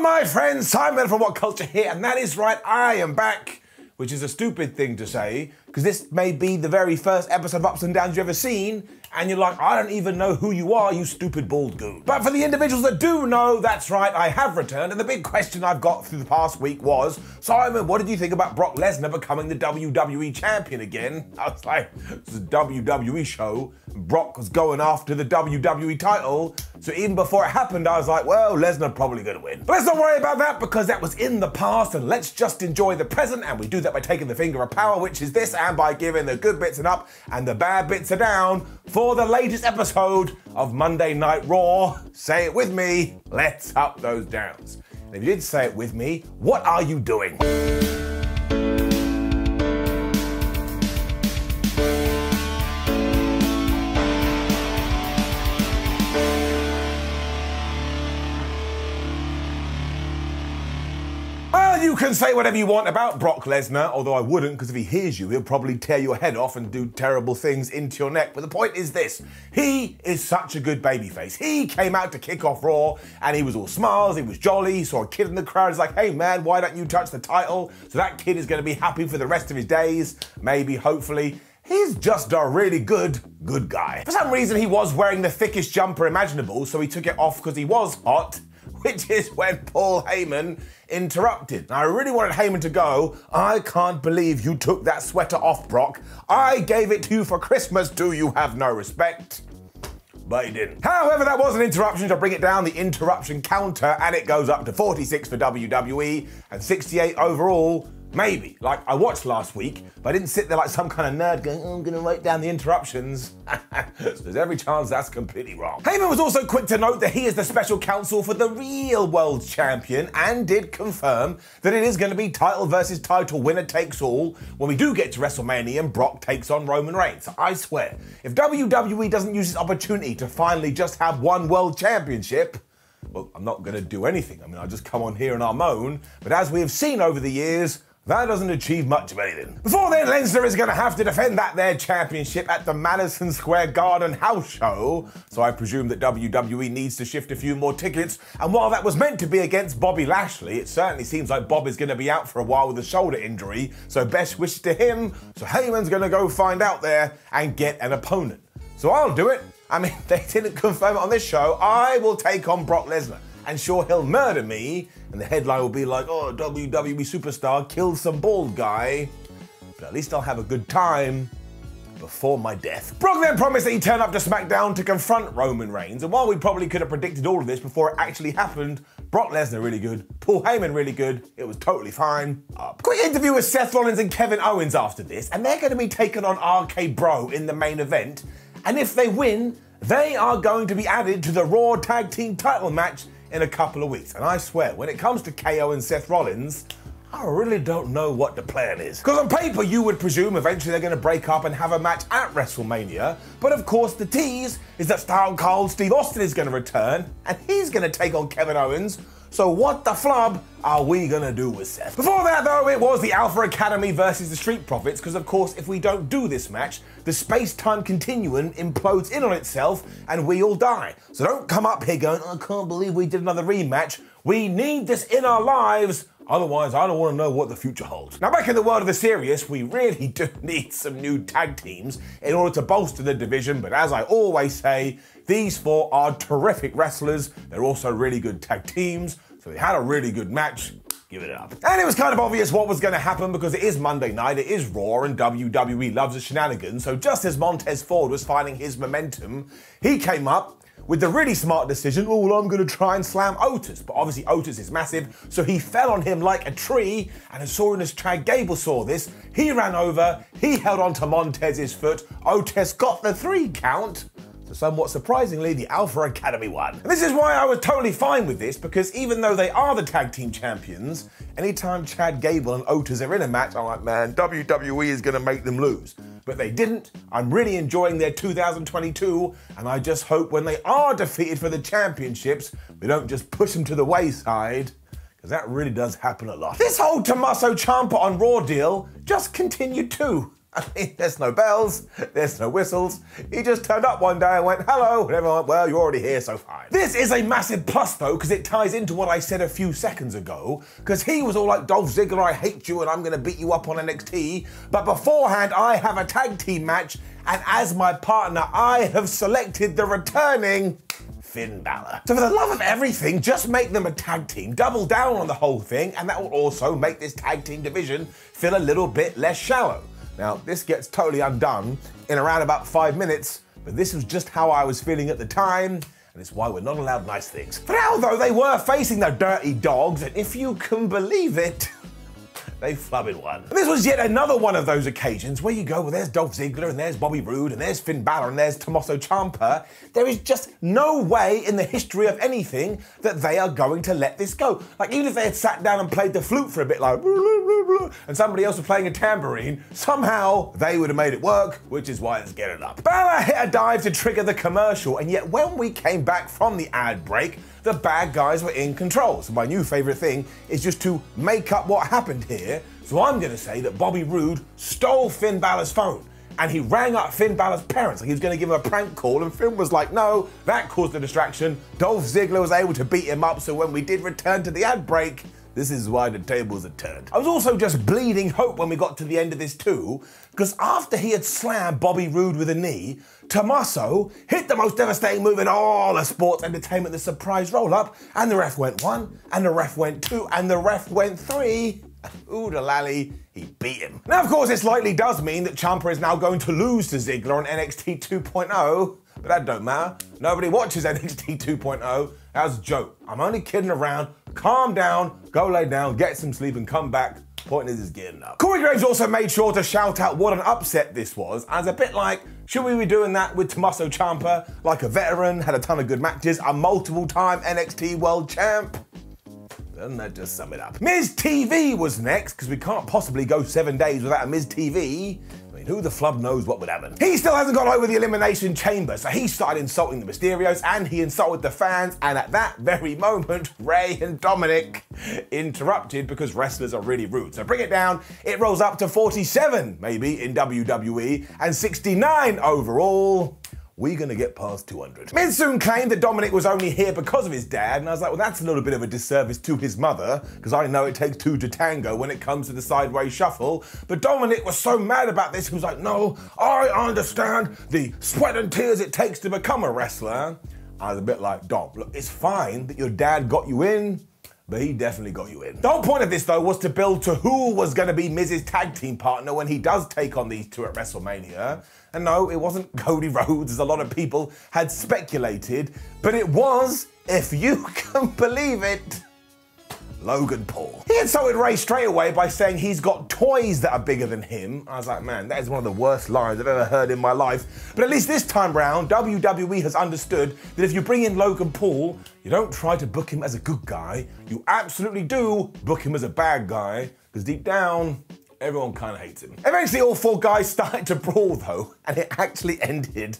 Hello, my friends. Simon from WhatCulture here, and that is right, I am back, which is a stupid thing to say, because this may be the very first episode of Ups and Downs you've ever seen, and you're like, I don't even know who you are, you stupid bald goon. But for the individuals that do know, that's right, I have returned, and the big question I've got through the past week was, Simon, what did you think about Brock Lesnar becoming the WWE champion again? I was like, it's a WWE show, and Brock was going after the WWE title, so even before it happened, I was like, well, Lesnar probably gonna win. But let's not worry about that, because that was in the past, and let's just enjoy the present, and we do that by taking the finger of power, which is this, and by giving the good bits an up, and the bad bits are down, for the latest episode of Monday Night Raw. Say it with me, let's up those downs. And if you did say it with me, what are you doing? You can say whatever you want about Brock Lesnar, although I wouldn't, because if he hears you, he'll probably tear your head off and do terrible things into your neck. But the point is this, he is such a good babyface. He came out to kick off Raw, and he was all smiles, he was jolly, he saw a kid in the crowd, he's like, hey man, why don't you touch the title? So that kid is going to be happy for the rest of his days, maybe, hopefully. He's just a really good guy. For some reason, he was wearing the thickest jumper imaginable, so he took it off because he was hot, which is when Paul Heyman interrupted. Now, I really wanted Heyman to go, I can't believe you took that sweater off, Brock. I gave it to you for Christmas. Do you have no respect? But he didn't. However, that was an interruption. To bring it down, the interruption counter, and it goes up to 46 for WWE and 68 overall. Maybe. Like, I watched last week, but I didn't sit there like some kind of nerd going, oh, I'm gonna write down the interruptions. So there's every chance that's completely wrong. Heyman was also quick to note that he is the special counsel for the real world champion, and did confirm that it is gonna be title versus title, winner takes all, when we do get to WrestleMania and Brock takes on Roman Reigns. I swear, if WWE doesn't use this opportunity to finally just have one world championship, well, I'm not gonna do anything. I mean, I'll just come on here and I'll moan, but as we have seen over the years, that doesn't achieve much of anything. Before then, Lesnar is going to have to defend that there championship at the Madison Square Garden house show, so I presume that WWE needs to shift a few more tickets, and while that was meant to be against Bobby Lashley, it certainly seems like Bob is going to be out for a while with a shoulder injury, so best wishes to him, so Heyman's going to go find out there and get an opponent. So I'll do it. I mean, they didn't confirm it on this show. I will take on Brock Lesnar. And sure, he'll murder me, and the headline will be like, oh, WWE superstar killed some bald guy, but at least I'll have a good time before my death. Brock then promised that he'd turn up to SmackDown to confront Roman Reigns, and while we probably could have predicted all of this before it actually happened, Brock Lesnar really good, Paul Heyman really good, it was totally fine. Quick interview with Seth Rollins and Kevin Owens after this, and they're going to be taking on RKBro in the main event, and if they win, they are going to be added to the Raw Tag Team title match in a couple of weeks. And I swear, when it comes to KO and Seth Rollins, I really don't know what the plan is. Because on paper, you would presume eventually they're going to break up and have a match at WrestleMania. But of course, the tease is that Stone Cold Steve Austin is going to return, and he's going to take on Kevin Owens. So what the flub are we gonna do with Seth? Before that though, it was the Alpha Academy versus the Street Profits, because of course if we don't do this match, the space-time continuum implodes in on itself and we all die. So don't come up here going, I can't believe we did another rematch. We need this in our lives, otherwise I don't want to know what the future holds. Now back in the world of the serious, we really do need some new tag teams in order to bolster the division, but as I always say, these four are terrific wrestlers. They're also really good tag teams, so they had a really good match. Give it up. And it was kind of obvious what was going to happen because it is Monday night, it is Raw, and WWE loves a shenanigan. So just as Montez Ford was finding his momentum, he came up with the really smart decision, oh, well, I'm going to try and slam Otis. But obviously Otis is massive, so he fell on him like a tree, and as soon as Chad Gable saw this, he ran over, he held onto Montez's foot, Otis got the 3 count, so somewhat surprisingly, the Alpha Academy won. And this is why I was totally fine with this, because even though they are the tag team champions, anytime Chad Gable and Otis are in a match, I'm like, man, WWE is gonna make them lose. But they didn't. I'm really enjoying their 2022, and I just hope when they are defeated for the championships, we don't just push them to the wayside, because that really does happen a lot. This whole Tommaso Ciampa on Raw deal just continued too. I mean, there's no bells, there's no whistles. He just turned up one day and went, hello, and everyone went, well, you're already here, so fine. This is a massive plus, though, because it ties into what I said a few seconds ago, because he was all like, Dolph Ziggler, I hate you, and I'm going to beat you up on NXT. But beforehand, I have a tag team match, and as my partner, I have selected the returning Finn Balor. So for the love of everything, just make them a tag team, double down on the whole thing, and that will also make this tag team division feel a little bit less shallow. Now, this gets totally undone in around about 5 minutes, but this was just how I was feeling at the time, and it's why we're not allowed nice things. For now, though, they were facing the Dirty Dogs, and if you can believe it, they flubbing won. And this was yet another one of those occasions where you go, well, there's Dolph Ziggler, and there's Bobby Roode, and there's Finn Balor, and there's Tommaso Ciampa. There is just no way in the history of anything that they are going to let this go. Like, even if they had sat down and played the flute for a bit, like, and somebody else was playing a tambourine, somehow they would have made it work, which is why it's getting up. Balor hit a dive to trigger the commercial, and yet when we came back from the ad break, the bad guys were in control. So my new favorite thing is just to make up what happened here. So I'm gonna say that Bobby Roode stole Finn Balor's phone and he rang up Finn Balor's parents. Like he was gonna give him a prank call, and Finn was like, no, that caused the distraction. Dolph Ziggler was able to beat him up, so when we did return to the ad break, this is why the tables are turned. I was also just bleeding hope when we got to the end of this too, because after he had slammed Bobby Roode with a knee, Tommaso hit the most devastating move in all of sports entertainment, the surprise roll-up, and the ref went 1, and the ref went 2, and the ref went 3. Ooh, the lally, he beat him. Now, of course, this likely does mean that Ciampa is now going to lose to Ziggler on NXT 2.0, but that don't matter. Nobody watches NXT 2.0. That was a joke. I'm only kidding around. Calm down, go lay down, get some sleep, and come back. Point is getting up. Corey Graves also made sure to shout out what an upset this was, as a bit like, should we be doing that with Tommaso Ciampa, like a veteran, had a ton of good matches, a multiple-time NXT World Champ? Doesn't that just sum it up? Miz TV was next, because we can't possibly go 7 days without a Miz TV. I mean, who the flub knows what would happen? He still hasn't got over the Elimination Chamber, so he started insulting the Mysterios, and he insulted the fans, and at that very moment, Ray and Dominic interrupted because wrestlers are really rude. So bring it down, it rolls up to 47, maybe, in WWE, and 69 overall. We're gonna get past 200. Miz soon claimed that Dominic was only here because of his dad, and I was like, well, that's a little bit of a disservice to his mother, because I know it takes 2 to tango when it comes to the sideways shuffle. But Dominic was so mad about this, he was like, no, I understand the sweat and tears it takes to become a wrestler. I was a bit like, Dom, look, it's fine that your dad got you in, but he definitely got you in. The whole point of this, though, was to build to who was going to be Miz's tag team partner when he does take on these two at WrestleMania. And no, it wasn't Cody Rhodes, as a lot of people had speculated, but it was, if you can believe it, Logan Paul. He insulted Ray straight away by saying he's got toys that are bigger than him. I was like, man, that is one of the worst lines I've ever heard in my life. But at least this time round, WWE has understood that if you bring in Logan Paul, you don't try to book him as a good guy. You absolutely do book him as a bad guy, because deep down, everyone kind of hates him. Eventually, all 4 guys started to brawl, though, and it actually ended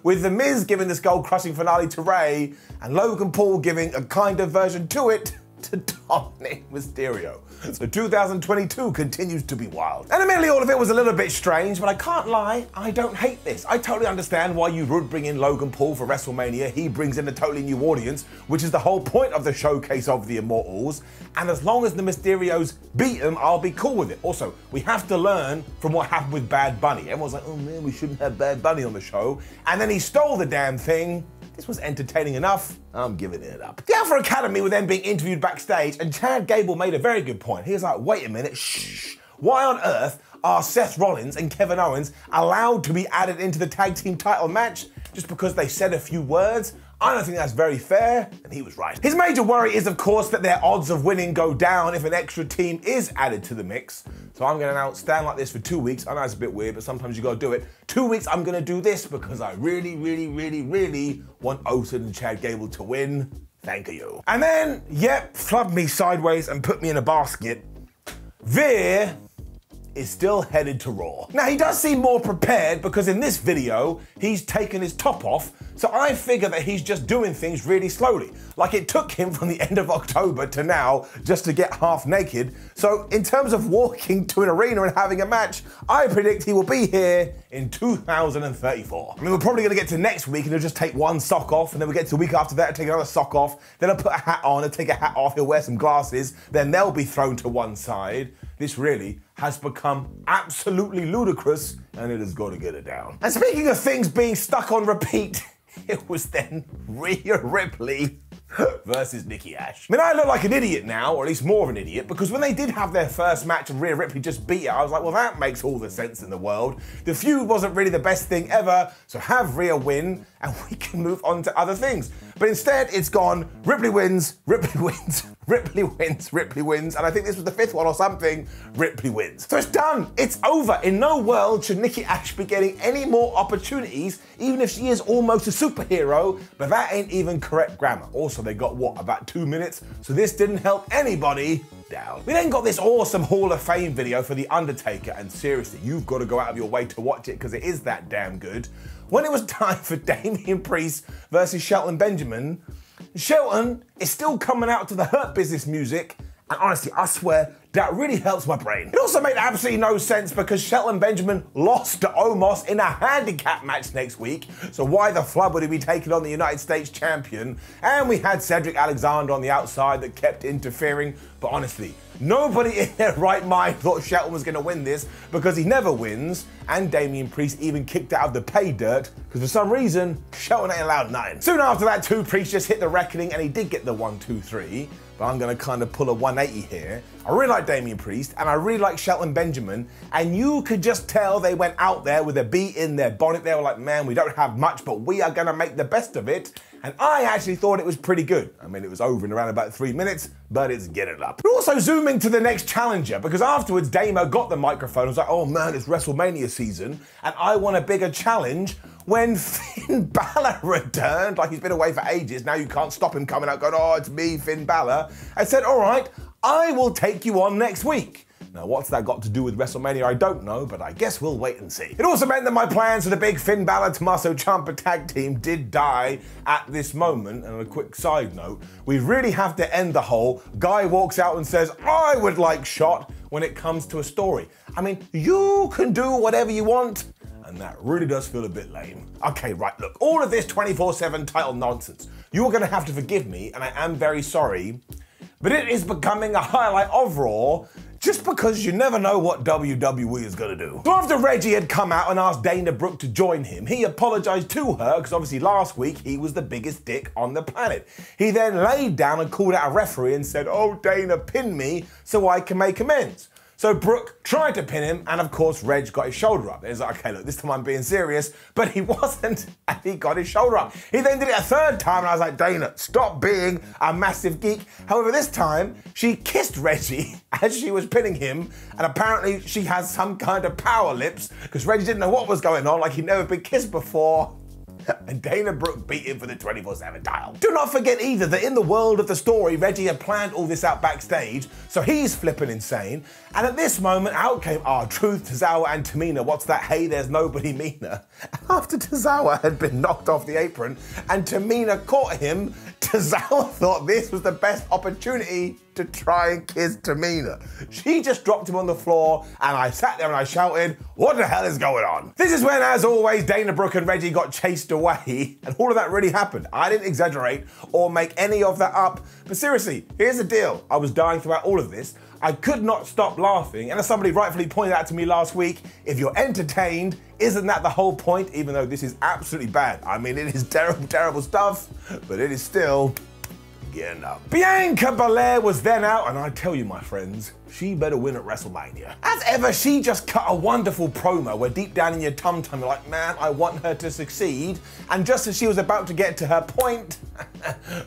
with The Miz giving the skull-crushing finale to Ray, and Logan Paul giving a kind of version to it to Dominic Mysterio. So 2022 continues to be wild. And admittedly, all of it was a little bit strange, but I can't lie, I don't hate this. I totally understand why you would bring in Logan Paul for WrestleMania. He brings in a totally new audience, which is the whole point of the showcase of the Immortals. And as long as the Mysterios beat him, I'll be cool with it. Also, we have to learn from what happened with Bad Bunny. Everyone's like, oh man, we shouldn't have Bad Bunny on the show. And then he stole the damn thing. This was entertaining enough, I'm giving it up. The Alpha Academy were then being interviewed backstage, and Chad Gable made a very good point. He was like, wait a minute, shh. Why on earth are Seth Rollins and Kevin Owens allowed to be added into the tag team title match just because they said a few words? I don't think that's very fair, and he was right. His major worry is, of course, that their odds of winning go down if an extra team is added to the mix. So I'm gonna now stand like this for 2 weeks. I know it's a bit weird, but sometimes you gotta do it. 2 weeks, I'm gonna do this because I really, really, really, really want Orton and Chad Gable to win. Thank you. And then, yep, flubbed me sideways and put me in a basket. Veer is still headed to Raw. Now, he does seem more prepared because in this video, he's taken his top off, so I figure that he's just doing things really slowly. Like it took him from the end of October to now just to get half naked. So in terms of walking to an arena and having a match, I predict he will be here in 2034. I mean, we're probably gonna get to next week and he'll just take one sock off, and then we get to the week after that and take another sock off, then he'll put a hat on and take a hat off, he'll wear some glasses, then they'll be thrown to one side. This really has become absolutely ludicrous, and it has got to get it down. And speaking of things being stuck on repeat, it was then Rhea Ripley versus Nikki Ash. I mean, I look like an idiot now, or at least more of an idiot, because when they did have their first match and Rhea Ripley just beat her, I was like, well, that makes all the sense in the world. The feud wasn't really the best thing ever, so have Rhea win, and we can move on to other things. But instead, it's gone, Ripley wins, Ripley wins, Ripley wins, Ripley wins, and I think this was the fifth one or something, Ripley wins. So it's done, it's over. In no world should Nikki Ash be getting any more opportunities, even if she is almost a superhero, but that ain't even correct grammar. Also, they got, what, about 2 minutes? So this didn't help anybody down. We then got this awesome Hall of Fame video for The Undertaker, and seriously, you've got to go out of your way to watch it because it is that damn good. When it was time for Damian Priest versus Shelton Benjamin, Shelton is still coming out to the Hurt Business music, and honestly, I swear, that really helps my brain. It also made absolutely no sense because Shelton Benjamin lost to Omos in a handicap match next week, so why the flub would he be taking on the United States champion? And we had Cedric Alexander on the outside that kept interfering, but honestly, nobody in their right mind thought Shelton was gonna win this because he never wins, and Damian Priest even kicked out of the pay dirt because for some reason, Shelton ain't allowed nothing. Soon after that, Priest just hit the reckoning and he did get the 1, 2, 3. But I'm gonna kind of pull a 180 here. I really like Damian Priest and I really like Shelton Benjamin, and you could just tell they went out there with a bee in their bonnet. They were like, man, we don't have much, but we are gonna make the best of it. And I actually thought it was pretty good. I mean, it was over in around about 3 minutes, but it's getting up. But also zooming to the next challenger, because afterwards Damo got the microphone and was like, oh man, it's WrestleMania season, and I want a bigger challenge. When Finn Balor returned, like he's been away for ages, now you can't stop him coming out going, oh, it's me, Finn Balor. I said, all right, I will take you on next week. Now, what's that got to do with WrestleMania? I don't know, but I guess we'll wait and see. It also meant that my plans for the big Finn Balor Tommaso Ciampa tag team did die at this moment. And on a quick side note, we really have to end the whole guy walks out and says, I would like shot when it comes to a story. I mean, you can do whatever you want, and that really does feel a bit lame. Okay, right, look, all of this 24/7 title nonsense, you are gonna have to forgive me, and I am very sorry, but it is becoming a highlight of Raw, just because you never know what WWE is gonna do. So after Reggie had come out and asked Dana Brooke to join him, he apologized to her because obviously last week he was the biggest dick on the planet. He then laid down and called out a referee and said, oh, Dana, pin me so I can make amends. So Brooke tried to pin him, and of course Reg got his shoulder up. It was like, okay, look, this time I'm being serious, but he wasn't, and he got his shoulder up. He then did it a third time, and I was like, Dana, stop being a massive geek. However, this time, she kissed Reggie as she was pinning him, and apparently she has some kind of power lips, because Reggie didn't know what was going on, like he'd never been kissed before. And Dana Brooke beat him for the 24/7 title. Do not forget either that in the world of the story, Reggie had planned all this out backstage, so he's flipping insane. And at this moment, out came R-Truth, Tozawa, and Tamina. What's that? Hey, there's nobody meaner. After Tozawa had been knocked off the apron and Tamina caught him, Tozawa thought this was the best opportunity to try and kiss Tamina. She just dropped him on the floor, and I sat there and I shouted, what the hell is going on? This is when, as always, Dana Brooke and Reggie got chased away, and all of that really happened. I didn't exaggerate or make any of that up, but seriously, here's the deal. I was dying throughout all of this. I could not stop laughing, and as somebody rightfully pointed out to me last week, if you're entertained, isn't that the whole point? Even though this is absolutely bad. I mean, it is terrible, terrible stuff, but it is still getting up. Bianca Belair was then out, and I tell you, my friends, she better win at WrestleMania. As ever, she just cut a wonderful promo where deep down in your tum-tum, you're like, man, I want her to succeed. And just as she was about to get to her point,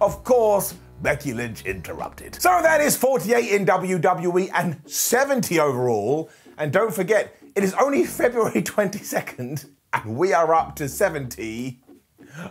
of course, Becky Lynch interrupted. So that is 48 in WWE and 70 overall. And don't forget, it is only February 22nd, and we are up to 70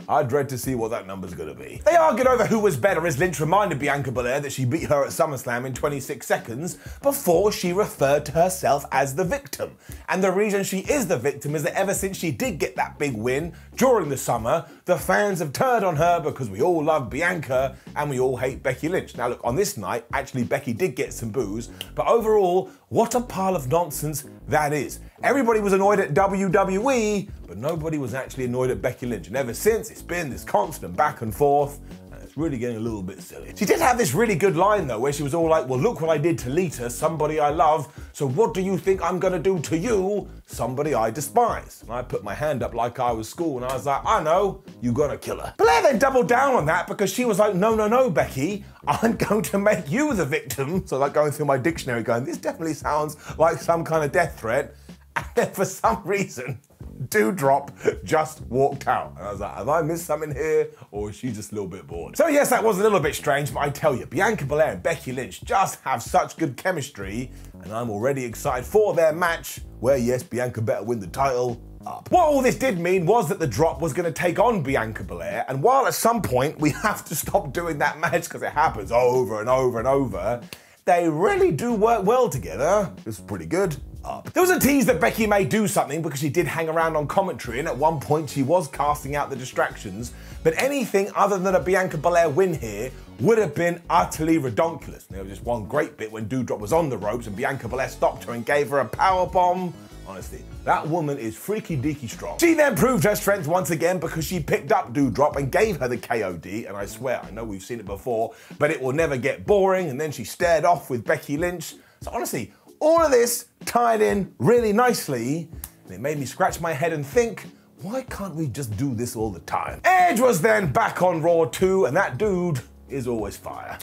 I dread to see what that number's gonna be. They argued over who was better as Lynch reminded Bianca Belair that she beat her at SummerSlam in 26 seconds before she referred to herself as the victim. And the reason she is the victim is that ever since she did get that big win during the summer, the fans have turned on her because we all love Bianca and we all hate Becky Lynch. Now look, on this night, actually Becky did get some boos, but overall, what a pile of nonsense that is. Everybody was annoyed at WWE, but nobody was actually annoyed at Becky Lynch. And ever since, it's been this constant back and forth, and it's really getting a little bit silly. She did have this really good line though, where she was all like, well, look what I did to Lita, somebody I love, so what do you think I'm gonna do to you, somebody I despise? And I put my hand up like I was school, and I was like, I know, you're gonna kill her. Blair then doubled down on that because she was like, no, Becky, I'm going to make you the victim. So like going through my dictionary going, this definitely sounds like some kind of death threat. And then for some reason, Doudrop just walked out. And I was like, have I missed something here? Or is she just a little bit bored? So yes, that was a little bit strange, but I tell you, Bianca Belair and Becky Lynch just have such good chemistry, and I'm already excited for their match, where yes, Bianca better win the title. Up. What all this did mean was that the Drop was going to take on Bianca Belair, and while at some point we have to stop doing that match because it happens over and over and over, they really do work well together. This is pretty good. Up. There was a tease that Becky may do something because she did hang around on commentary, and at one point she was casting out the distractions, but anything other than a Bianca Belair win here would have been utterly redonkulous. There was just one great bit when Doudrop was on the ropes and Bianca Belair stopped her and gave her a powerbomb. Honestly, that woman is freaky deaky strong. She then proved her strength once again because she picked up Doudrop and gave her the KOD, and I swear, I know we've seen it before, but it will never get boring, and then she stared off with Becky Lynch. So honestly, all of this tied in really nicely, and it made me scratch my head and think, why can't we just do this all the time? Edge was then back on Raw too, and that dude is always fire.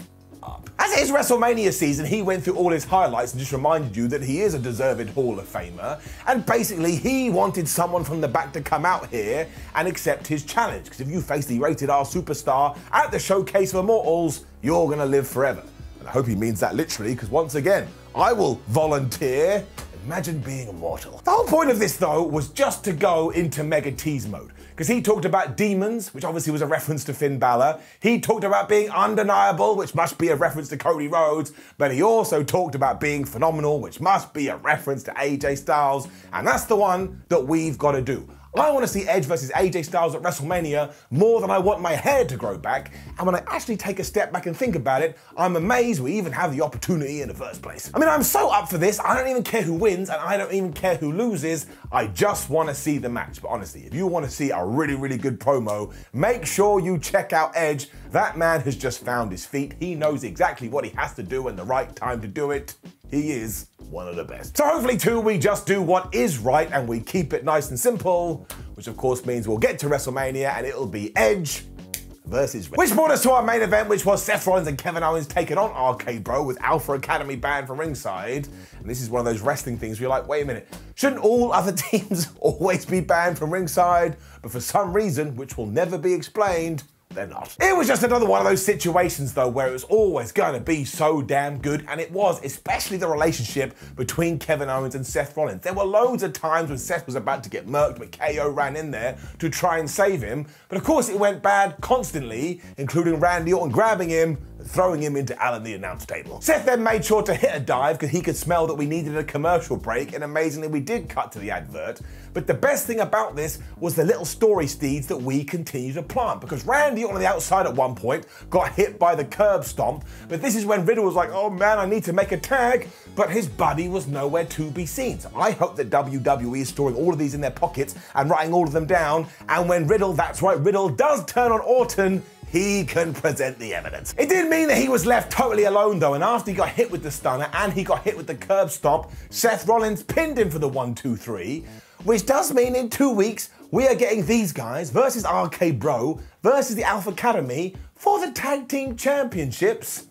Up. As it is WrestleMania season, he went through all his highlights and just reminded you that he is a deserved Hall of Famer, and basically he wanted someone from the back to come out here and accept his challenge, because if you face the rated R superstar at the Showcase of Immortals, you're gonna live forever. And I hope he means that literally, because once again, I will volunteer. Imagine being immortal. The whole point of this though was just to go into mega tease mode, because he talked about demons, which obviously was a reference to Finn Balor. He talked about being undeniable, which must be a reference to Cody Rhodes, but he also talked about being phenomenal, which must be a reference to AJ Styles, and that's the one that we've got to do. I want to see Edge versus AJ Styles at WrestleMania more than I want my hair to grow back, and when I actually take a step back and think about it, I'm amazed we even have the opportunity in the first place. I mean, I'm so up for this, I don't even care who wins, and I don't even care who loses, I just want to see the match. But honestly, if you want to see a really, really good promo, make sure you check out Edge. That man has just found his feet. He knows exactly what he has to do and the right time to do it. He is one of the best. So hopefully too, we just do what is right and we keep it nice and simple, which of course means we'll get to WrestleMania and it'll be Edge versus Rhea. Which brought us to our main event, which was Seth Rollins and Kevin Owens taking on RKBro with Alpha Academy banned from ringside. And this is one of those wrestling things where you're like, wait a minute, shouldn't all other teams always be banned from ringside? But for some reason, which will never be explained, they're not. It was just another one of those situations though where it was always going to be so damn good, and it was, especially the relationship between Kevin Owens and Seth Rollins. There were loads of times when Seth was about to get murked, but KO ran in there to try and save him. But of course it went bad constantly, including Randy Orton grabbing him, throwing him into Alan the announce table. Seth then made sure to hit a dive because he could smell that we needed a commercial break, and amazingly we did cut to the advert. But the best thing about this was the little story seeds that we continue to plant, because Randy on the outside at one point got hit by the curb stomp, but this is when Riddle was like, oh man, I need to make a tag, but his buddy was nowhere to be seen. So I hope that WWE is storing all of these in their pockets and writing all of them down, and when Riddle, that's right, Riddle does turn on Orton, he can present the evidence. It did mean that he was left totally alone though, and after he got hit with the stunner and he got hit with the curb stomp, Seth Rollins pinned him for the 1-2-3, which does mean in 2 weeks, we are getting these guys versus RK-Bro versus the Alpha Academy for the Tag Team Championships.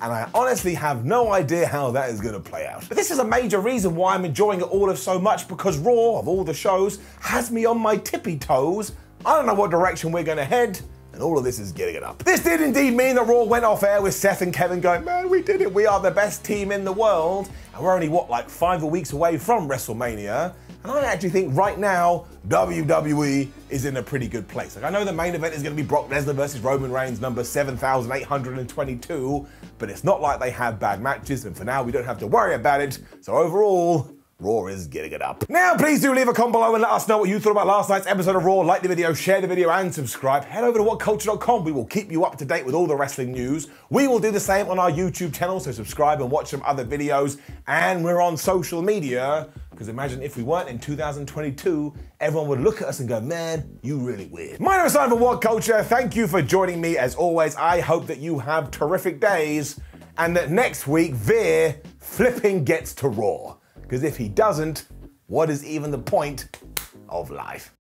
And I honestly have no idea how that is going to play out. But this is a major reason why I'm enjoying it all of so much, because Raw, of all the shows, has me on my tippy toes. I don't know what direction we're going to head, and all of this is getting it up. This did indeed mean that Raw went off air with Seth and Kevin going, man, we did it, we are the best team in the world. And we're only, what, like 5 weeks away from WrestleMania. And I actually think right now, WWE is in a pretty good place. Like, I know the main event is going to be Brock Lesnar versus Roman Reigns, number 7,822, but it's not like they have bad matches, and for now, we don't have to worry about it. So overall, Raw is getting it up. Now, please do leave a comment below and let us know what you thought about last night's episode of Raw. Like the video, share the video, and subscribe. Head over to WhatCulture.com. We will keep you up to date with all the wrestling news. We will do the same on our YouTube channel, so subscribe and watch some other videos. And we're on social media, because imagine if we weren't in 2022, everyone would look at us and go, man, you really weird. My name is Simon from WhatCulture. Thank you for joining me as always. I hope that you have terrific days and that next week, Veer flipping gets to Raw. Because if he doesn't, what is even the point of life?